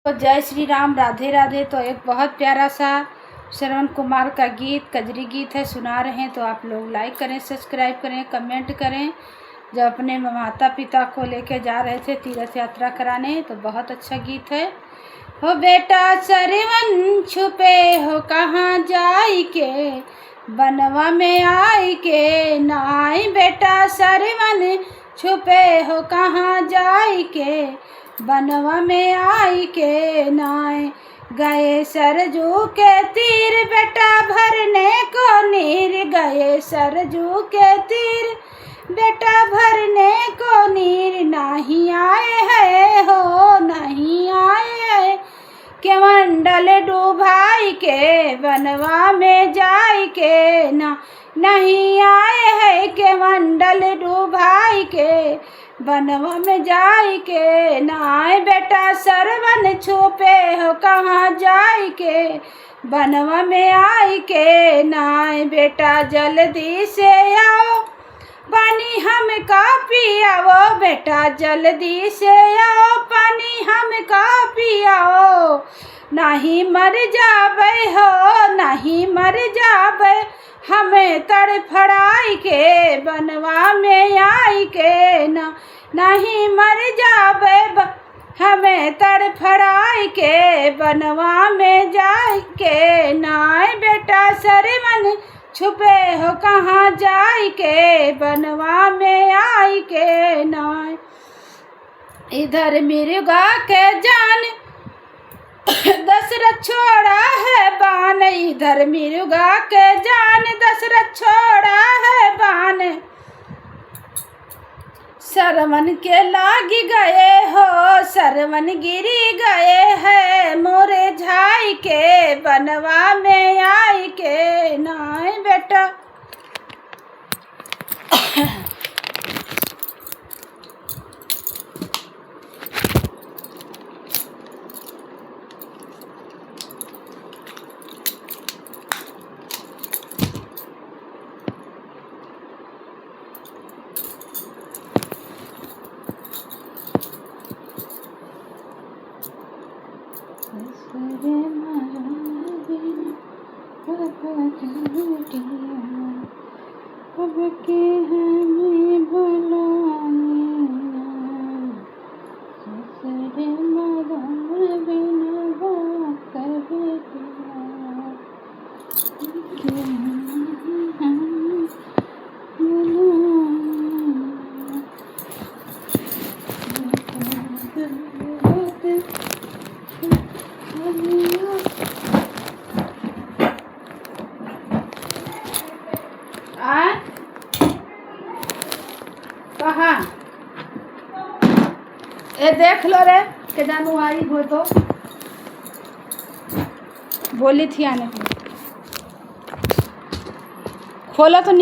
तो जय श्री राम, राधे राधे। तो एक बहुत प्यारा सा श्रवण कुमार का गीत, कजरी गीत है, सुना रहे हैं। तो आप लोग लाइक करें, सब्सक्राइब करें, कमेंट करें। जब अपने माता पिता को लेके जा रहे थे तीर्थ यात्रा कराने, तो बहुत अच्छा गीत है। हो बेटा सरवन छुपे हो कहाँ जाई के, बनवा में आई के नाई। बेटा सरवन छुपे हो कहाँ जाई के, बनवा में आई के नाय। गए सरजू के तीर बेटा भरने को नीर, गए सरजू के तीर बेटा भरने को नीर। नहीं आए है हो नहीं आए है के मंडल डूबाई के, बनवा में जाई के ना। नहीं आए है के मंडल डूबाई के, बनवा में जाई के नाय। बेटा सरवन छुपे हो कहाँ जाई के, बनवा में आई के नाय। बेटा जल्दी से आओ पानी हम का पियाओ, बेटा जल्दी से आओ पानी हम का पियाओ। नहीं मर जाबे हो नहीं मर जाबे, हमें तड़फड़ाई के बनवा में आई के ना। नहीं मर जाबे हमें तड़फड़ाई के, बनवा में जाई के नाय। बेटा सरवन छुपे हो कहाँ जाई के, बनवा में आई के नाय। इधर मिर्गा के जान दशरथ छोड़ा है बान, इधर मिर्गा के जान दशरथ छोड़ा है बान। सरवन के लाग गए हो सरवन गिरी गए हैं, मोरे झाई के बनवा में आई के नाय। बेटा अब के हमें ससुर मरम बिना बात कहाँ ए देख लो रे के जानू आई हो तो बोली थी आने को, खोला तो नहीं।